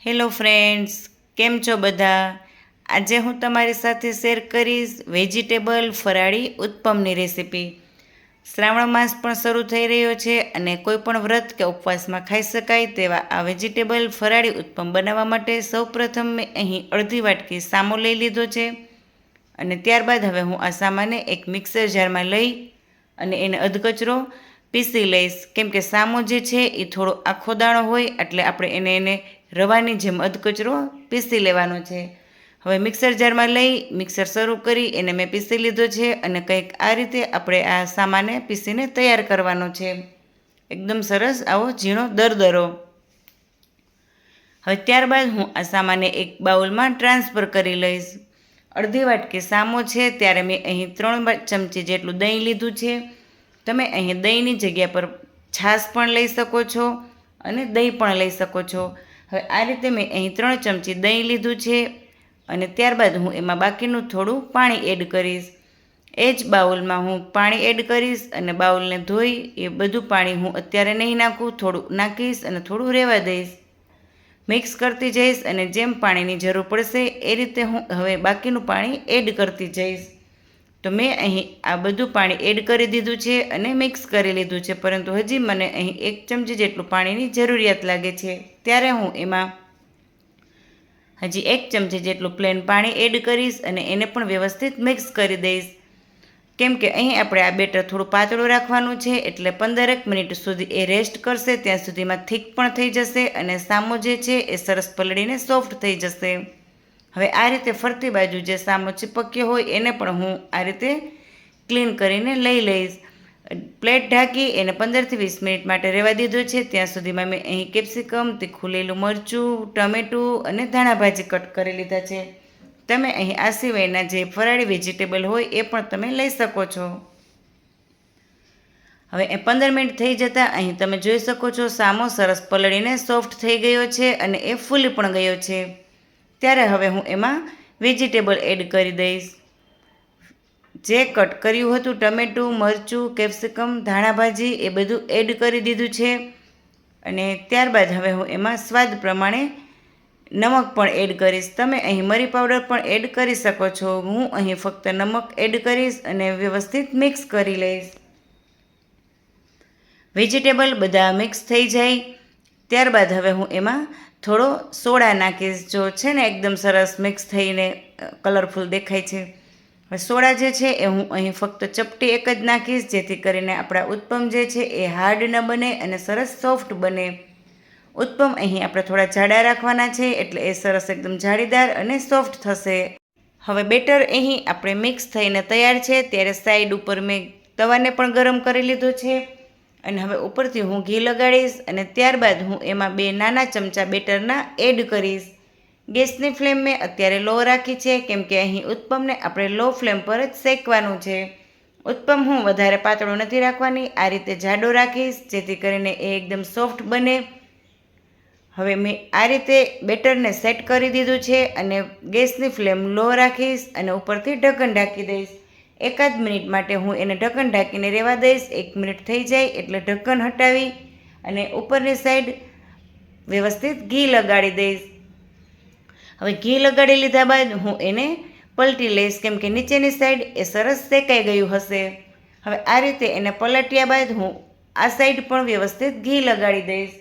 Hello friends, કેમ છો બધા? આજે હું તમારી સાથે શેર કરીશ વેજીટેબલ ફરાળી ઉત્પમની રેસીપી. શ્રાવણ માસ પણ શરૂ થઈ રહ્યો છે અને કોઈ પણ વ્રત કે ઉપવાસમાં ખાઈ શકાય તેવા આ વેજીટેબલ ફરાળી ઉત્પમ બનાવવા માટે સૌપ્રથમ મેં અહીં અડધી વાટકી સામો લઈ લીધો છે અને ત્યારબાદ હવે હું આ સામાને એક મિક્સર જારમાં લઈ અને એને અધકચરો પીસી લઈશ. કેમ કે સામો જે છે એ થોડો આખો દાણો હોય એટલે આપણે એને રવાની જેમ અધકચરો પીસી લેવાનો છે. હવે મિક્સર જારમાં લઈ મિક્સર શરૂ કરી એને મેં પીસી લીધો છે અને કંઈક આ રીતે આપણે આ સામાને પીસીને તૈયાર કરવાનો છે. એકદમ સરસ આવો ઝીણો દરદરો. હવે ત્યારબાદ હું આ સામાને એક બાઉલમાં ટ્રાન્સફર કરી લઈશ. અડધી વાટકી સામો છે ત્યારે મેં અહીં 3 ચમચી જેટલું દહીં લીધું છે. તમે અહીં દહીંની જગ્યા પર છાશ પણ લઈ શકો છો અને દહીં પણ લઈ શકો છો. હવે આ રીતે મેં અહીં 3 ચમચી દહીં લીધું છે અને ત્યારબાદ હું એમાં બાકીનું થોડું પાણી એડ કરીશ. એ જ બાઉલમાં હું પાણી એડ કરીશ અને બાઉલને ધોઈ એ બધું પાણી હું અત્યારે નહીં નાખું, થોડું નાખીશ અને થોડું રહેવા દઈશ. મિક્સ કરતી જઈશ અને જેમ પાણીની જરૂર પડશે એ રીતે હું હવે બાકીનું પાણી એડ કરતી જઈશ. તો મેં અહીં આ બધું પાણી એડ કરી દીધું છે અને મિક્સ કરી લીધું છે, પરંતુ હજી મને અહીં 1 ચમચી જેટલું પાણીની જરૂરિયાત લાગે છે. ત્યારે હું એમાં હજી 1 ચમચી જેટલું પ્લેન પાણી એડ કરીશ અને એને પણ વ્યવસ્થિત મિક્સ કરી દઈશ. કેમ કે અહીં આપણે આ બેટર થોડું પાતળું રાખવાનું છે એટલે 15 મિનિટ સુધી એ રેસ્ટ કરશે. ત્યાં સુધીમાં થીક પણ થઈ જશે અને સામો જે છે એ સરસ પલળીને સોફ્ટ થઈ જશે. હવે આ રીતે ફરતી બાજુ જે સામો ચીપક્યો હોય એને પણ હું આ રીતે ક્લીન કરીને લઈ લઈશ. પ્લેટ ઢાંકી એને 15 થી 20 મિનિટ માટે રહેવા દીધો છે. ત્યાં સુધીમાં મેં અહીં કેપ્સિકમ, તીખું લીલું મરચું, ટમેટું અને ધાણા ભાજી કટ કરી લીધા છે. તમે અહીં આ સિવાયના જે ફરાળી વેજીટેબલ હોય એ પણ તમે લઈ શકો છો. હવે એ 15 મિનિટ થઈ જતાં અહીં તમે જોઈ શકો છો સામો સરસ પલળીને સોફ્ટ થઈ ગયો છે અને એ ફૂલી પણ ગયો છે. ત્યારે હવે હું એમાં વેજીટેબલ એડ કરી દઈશ. જે કટ કર્યું હતું ટમેટું, મરચું, કેપ્સિકમ, ધાણા ભાજી એ બધું એડ કરી દીધું છે અને ત્યારબાદ હવે હું એમાં સ્વાદ પ્રમાણે નમક પણ એડ કરીશ. તમે અહીં મરી પાવડર પણ એડ કરી શકો છો. હું અહીં ફક્ત નમક એડ કરીશ અને વ્યવસ્થિત મિક્સ કરી લઈશ. વેજીટેબલ બધા મિક્સ થઈ જાય ત્યારબાદ હવે હું એમાં થોડો સોડા નાખીશ. જો છે ને એકદમ સરસ મિક્સ થઈને કલરફુલ દેખાય છે. હવે સોડા જે છે એ હું અહીં ફક્ત ચપટી એક જ નાખીશ, જેથી કરીને આપણા ઉત્પમ જે છે એ હાર્ડ ન બને અને સરસ સોફ્ટ બને. ઉત્પમ અહીં આપણે થોડા જાડા રાખવાના છે એટલે એ સરસ એકદમ જાળીદાર અને સોફ્ટ થશે. હવે બેટર અહીં આપણે મિક્સ થઈને તૈયાર છે ત્યારે સાઈડ ઉપર મેં તવાને પણ ગરમ કરી લીધો છે અને હવે ઉપરથી હું ઘી લગાડીશ અને ત્યારબાદ હું એમાં 2 નાના ચમચા બેટરના એડ કરીશ. ગેસની ફ્લેમ મેં અત્યારે લો રાખી છે કેમ કે અહીં ઉત્પમને આપણે લો ફ્લેમ પર જ શેકવાનું છે. ઉત્પમ હું વધારે પાતળો નથી રાખવાની, આ રીતે જાડો રાખીશ જેથી કરીને એ એકદમ સોફ્ટ બને. હવે મેં આ રીતે બેટરને સેટ કરી દીધું છે અને ગેસની ફ્લેમ લો રાખીશ અને ઉપરથી ઢક્કન ઢાંકી દઈશ. 1 મિનિટ માટે હું એને ઢક્કન ઢાંકીને રહેવા દઈશ. 1 મિનિટ થઈ જાય એટલે ઢક્કન હટાવી અને ઉપરની સાઈડ વ્યવસ્થિત ઘી લગાડી દઈશ. હવે ઘી લગાડી લીધા બાદ હું એને પલટી લઈશ કેમ કે નીચેની સાઈડ એ સરસ શેકાઈ ગયું હશે. હવે આ રીતે એને પલટ્યા બાદ હું આ સાઈડ પણ વ્યવસ્થિત ઘી લગાડી દઈશ.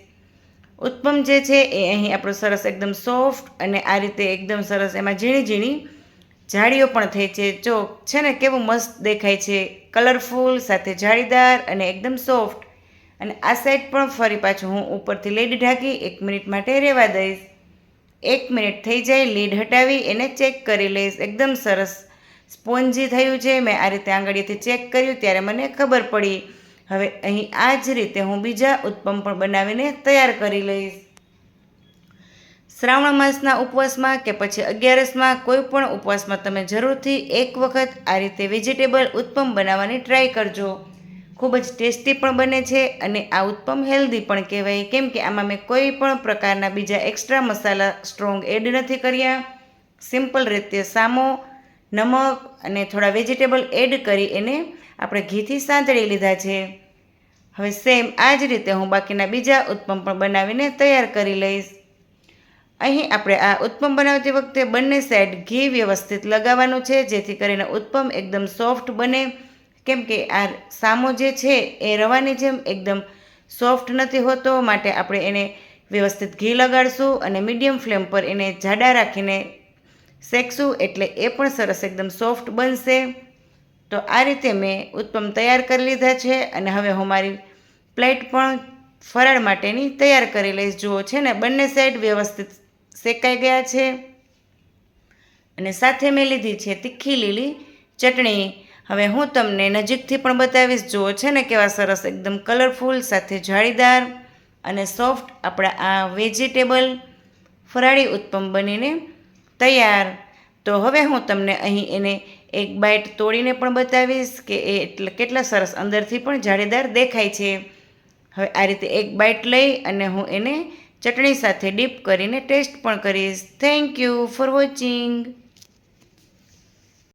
ઉત્પમ જે છે એ અહીં આપણો સરસ એકદમ સોફ્ટ અને આ રીતે એકદમ સરસ એમાં ઝીણી ઝીણી જાળીઓ પણ થઈ છે. જો છે ને કેવું મસ્ત દેખાય છે, કલરફુલ સાથે જાળીદાર અને એકદમ સોફ્ટ. અને આ સાઈડ પણ ફરી પાછું હું ઉપરથી લીડ ઢાંકી 1 મિનિટ માટે રહેવા દઈશ. 1 મિનિટ થઈ જાય લીડ હટાવી એને ચેક કરી લઈશ. એકદમ સરસ સ્પોન્જી થયું છે. મેં આ રીતે આંગળીએથી ચેક કર્યું ત્યારે મને ખબર પડી. હવે અહીં આ જ રીતે હું બીજા ઉત્પમ પણ બનાવીને તૈયાર કરી લઈશ. શ્રાવણ માસના ઉપવાસમાં કે પછી 11સમાં કોઈ પણ ઉપવાસમાં તમે જરૂરથી એક વખત આ રીતે વેજીટેબલ ઉત્પમ બનાવવાની ટ્રાય કરજો. ખૂબ જ ટેસ્ટી પણ બને છે અને આ ઉત્પમ હેલ્ધી પણ કહેવાય કેમ કે આમાં મેં કોઈ પણ પ્રકારના બીજા એક્સ્ટ્રા મસાલા સ્ટ્રોંગ એડ નથી કર્યા. સિમ્પલ રીતે સામો, નમક અને થોડા વેજીટેબલ એડ કરી એને આપણે ઘીથી સાંતળી લીધા છે. હવે સેમ આ જ રીતે હું બાકીના બીજા ઉત્પમ પણ બનાવીને તૈયાર કરી લઈશ. અહીં આપણે આ ઉત્પમ બનાવતી વખતે બંને સાઈડ ઘી વ્યવસ્થિત લગાવવાનું છે, જેથી કરીને ઉત્પમ એકદમ સોફ્ટ બને. કેમ કે આ સામો જે છે એ રવાની જેમ એકદમ સોફ્ટ નથી હોતો, માટે આપણે એને વ્યવસ્થિત ઘી લગાડશું અને મીડિયમ ફ્લેમ પર એને જાડા રાખીને શેકશું, એટલે એ પણ સરસ એકદમ સોફ્ટ બનશે. તો આ રીતે મેં ઉત્પમ તૈયાર કરી લીધા છે અને હવે હું મારી પ્લેટ પણ ફરાળ માટેની તૈયાર કરી લઈશ. જુઓ છે ને બંને સાઈડ વ્યવસ્થિત શેકાઈ ગયા છે. અને સાથે મેં લીધી છે તીખી લીલી ચટણી. હવે હું તમને નજીકથી પણ બતાવીશ. જુઓ છે ને કેવા સરસ એકદમ કલરફુલ સાથે જાળીદાર અને સોફ્ટ આપણા આ વેજીટેબલ ફરાળી ઉત્પમ બનીને તૈયાર. તો હવે હું તમને અહીં એને એક બાઈટ તોડીને પણ બતાવીશ કે એ એટલે કેટલા સરસ અંદરથી પણ જાળીદાર દેખાય છે. હવે આ રીતે એક બાઈટ લઈ અને હું એને ચટણી સાથે ડીપ કરીને ટેસ્ટ પણ કરીશ. Thank you for watching.